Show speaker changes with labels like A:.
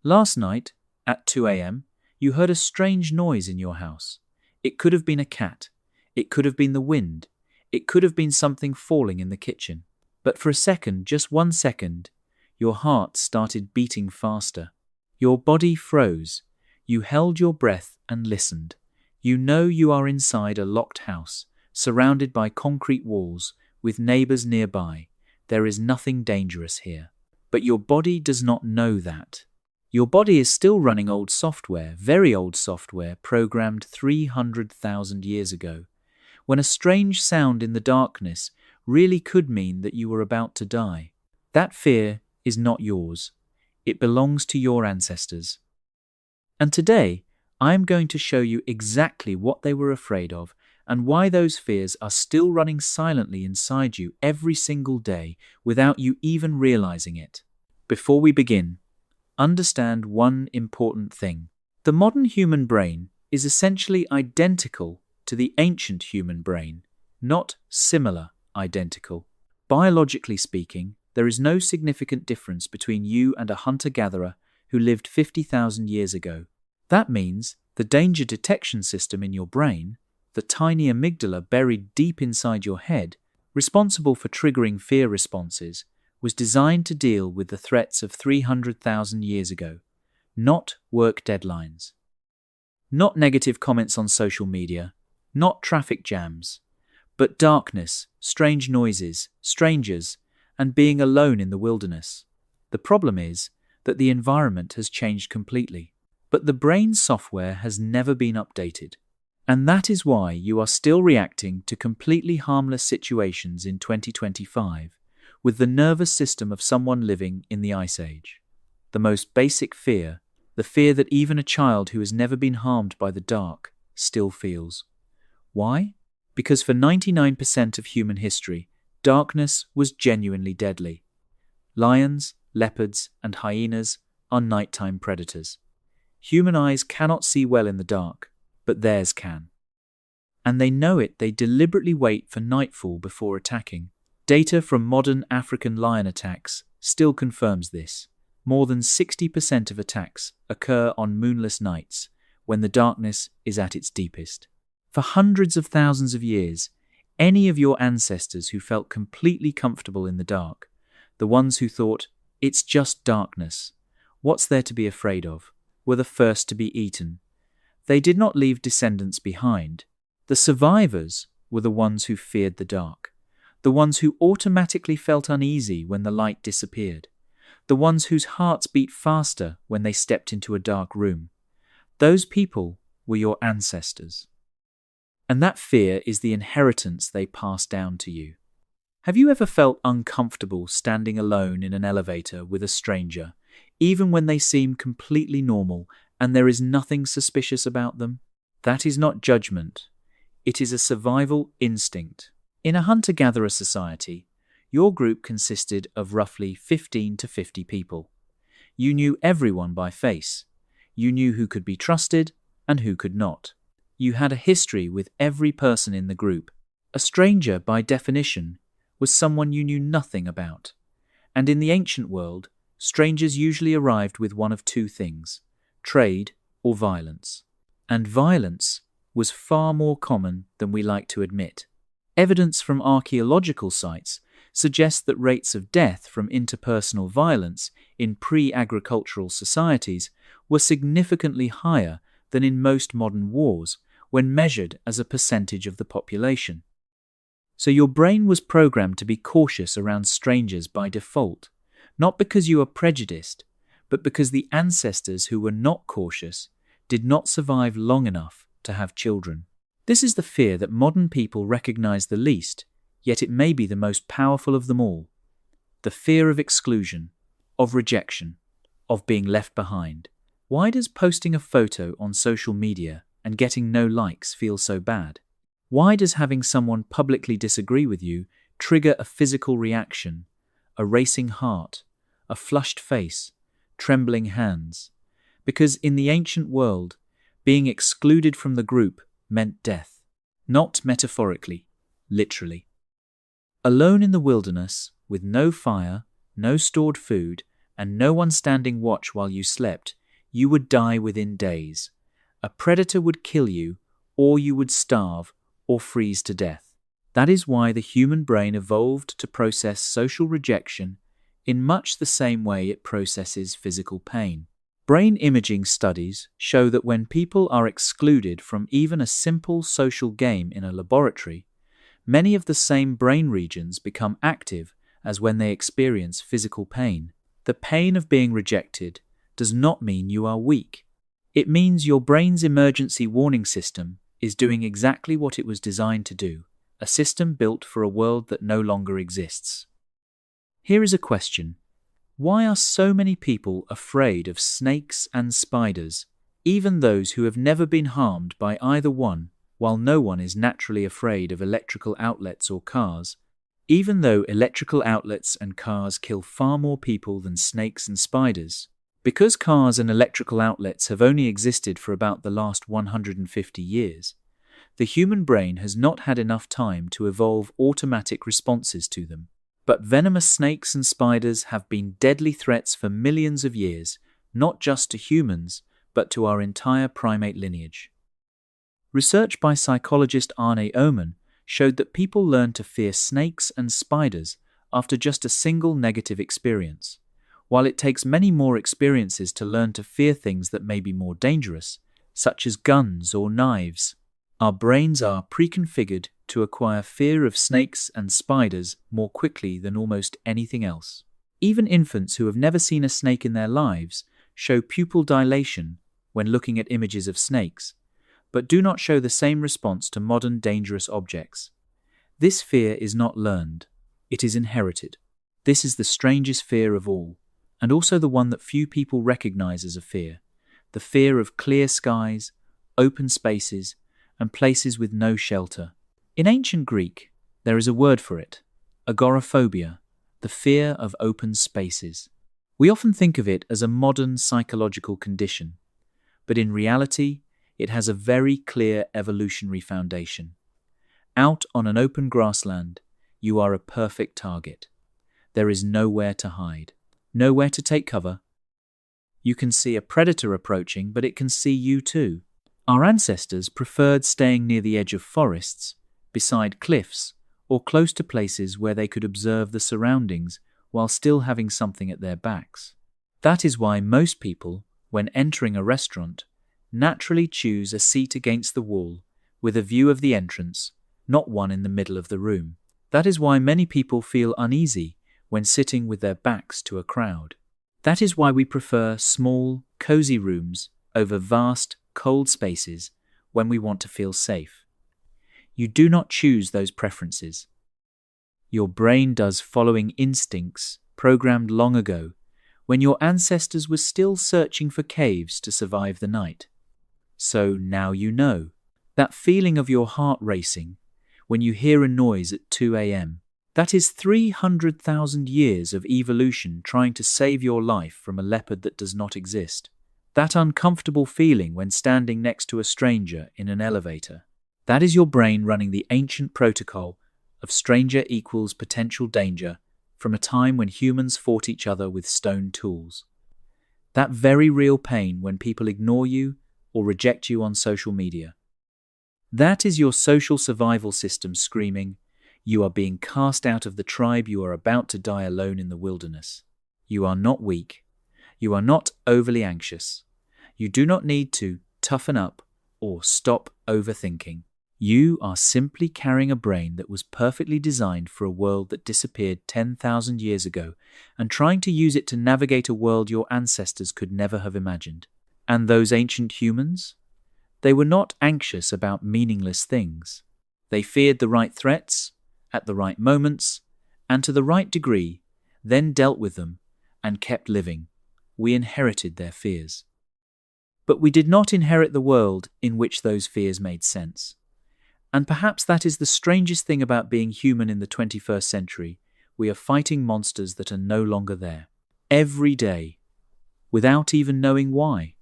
A: Last night, at 2 a.m., you heard a strange noise in your house. It could have been a cat. It could have been the wind. It could have been something falling in the kitchen. But for a second, just 1 second, your heart started beating faster. Your body froze. You held your breath and listened. You know you are inside a locked house, surrounded by concrete walls, with neighbors nearby. There is nothing dangerous here. But your body does not know that. Your body is still running old software, very old software, programmed 300,000 years ago, when a strange sound in the darkness really could mean that you were about to die. That fear is not yours. It belongs to your ancestors. And today, I am going to show you exactly what they were afraid of and why those fears are still running silently inside you every single day without you even realizing it. Before we begin, understand one important thing. The modern human brain is essentially identical to the ancient human brain, not similar, identical. Biologically speaking, there is no significant difference between you and a hunter-gatherer who lived 50,000 years ago. That means the danger detection system in your brain, the tiny amygdala buried deep inside your head, responsible for triggering fear responses, was designed to deal with the threats of 300,000 years ago, not work deadlines, not negative comments on social media, not traffic jams, but darkness, strange noises, strangers, and being alone in the wilderness. The problem is that the environment has changed completely, but the brain's software has never been updated. And that is why you are still reacting to completely harmless situations in 2025 with the nervous system of someone living in the Ice Age. The most basic fear, the fear that even a child who has never been harmed by the dark still feels. Why? Because for 99% of human history, darkness was genuinely deadly. Lions, leopards, and hyenas are nighttime predators. Human eyes cannot see well in the dark, but theirs can. And they know it. They deliberately wait for nightfall before attacking. Data from modern African lion attacks still confirms this. More than 60% of attacks occur on moonless nights, when the darkness is at its deepest. For hundreds of thousands of years, any of your ancestors who felt completely comfortable in the dark, the ones who thought, it's just darkness, what's there to be afraid of, were the first to be eaten. They did not leave descendants behind. The survivors were the ones who feared the dark, the ones who automatically felt uneasy when the light disappeared, the ones whose hearts beat faster when they stepped into a dark room. Those people were your ancestors. And that fear is the inheritance they passed down to you. Have you ever felt uncomfortable standing alone in an elevator with a stranger, even when they seem completely normal and there is nothing suspicious about them? That is not judgment. It is a survival instinct. In a hunter-gatherer society, your group consisted of roughly 15 to 50 people. You knew everyone by face. You knew who could be trusted and who could not. You had a history with every person in the group. A stranger, by definition, was someone you knew nothing about. And in the ancient world, strangers usually arrived with one of two things: trade or violence. And violence was far more common than we like to admit. Evidence from archaeological sites suggests that rates of death from interpersonal violence in pre-agricultural societies were significantly higher than in most modern wars when measured as a percentage of the population. So your brain was programmed to be cautious around strangers by default, not because you are prejudiced, but because the ancestors who were not cautious did not survive long enough to have children. This is the fear that modern people recognize the least, yet it may be the most powerful of them all. The fear of exclusion, of rejection, of being left behind. Why does posting a photo on social media and getting no likes feel so bad? Why does having someone publicly disagree with you trigger a physical reaction, a racing heart, a flushed face, trembling hands? Because in the ancient world, being excluded from the group meant death. Not metaphorically, literally. Alone in the wilderness, with no fire, no stored food, and no one standing watch while you slept, you would die within days. A predator would kill you, or you would starve or freeze to death. That is why the human brain evolved to process social rejection in much the same way it processes physical pain. Brain imaging studies show that when people are excluded from even a simple social game in a laboratory, many of the same brain regions become active as when they experience physical pain. The pain of being rejected does not mean you are weak. It means your brain's emergency warning system is doing exactly what it was designed to do, a system built for a world that no longer exists. Here is a question. Why are so many people afraid of snakes and spiders, even those who have never been harmed by either one, while no one is naturally afraid of electrical outlets or cars? Even though electrical outlets and cars kill far more people than snakes and spiders, because cars and electrical outlets have only existed for about the last 150 years, the human brain has not had enough time to evolve automatic responses to them. But venomous snakes and spiders have been deadly threats for millions of years, not just to humans, but to our entire primate lineage. Research by psychologist Arne Oman showed that people learn to fear snakes and spiders after just a single negative experience, while it takes many more experiences to learn to fear things that may be more dangerous, such as guns or knives. Our brains are pre-configured to acquire fear of snakes and spiders more quickly than almost anything else. Even infants who have never seen a snake in their lives show pupil dilation when looking at images of snakes, but do not show the same response to modern dangerous objects. This fear is not learned, it is inherited. This is the strangest fear of all, and also the one that few people recognize as a fear, the fear of clear skies, open spaces, and places with no shelter. In ancient Greek, there is a word for it, agoraphobia, the fear of open spaces. We often think of it as a modern psychological condition, but in reality, it has a very clear evolutionary foundation. Out on an open grassland, you are a perfect target. There is nowhere to hide, nowhere to take cover. You can see a predator approaching, but it can see you too. Our ancestors preferred staying near the edge of forests, beside cliffs, or close to places where they could observe the surroundings while still having something at their backs. That is why most people, when entering a restaurant, naturally choose a seat against the wall with a view of the entrance, not one in the middle of the room. That is why many people feel uneasy when sitting with their backs to a crowd. That is why we prefer small, cozy rooms over vast, cold spaces when we want to feel safe. You do not choose those preferences. Your brain does following instincts programmed long ago when your ancestors were still searching for caves to survive the night. So now you know. That feeling of your heart racing when you hear a noise at 2 a.m. That is 300,000 years of evolution trying to save your life from a leopard that does not exist. That uncomfortable feeling when standing next to a stranger in an elevator. That is your brain running the ancient protocol of stranger equals potential danger from a time when humans fought each other with stone tools. That very real pain when people ignore you or reject you on social media. That is your social survival system screaming, you are being cast out of the tribe, you are about to die alone in the wilderness. You are not weak. You are not overly anxious. You do not need to toughen up or stop overthinking. You are simply carrying a brain that was perfectly designed for a world that disappeared 10,000 years ago and trying to use it to navigate a world your ancestors could never have imagined. And those ancient humans? They were not anxious about meaningless things. They feared the right threats, at the right moments, and to the right degree, then dealt with them and kept living. We inherited their fears. But we did not inherit the world in which those fears made sense. And perhaps that is the strangest thing about being human in the 21st century. We are fighting monsters that are no longer there. Every day. Without even knowing why.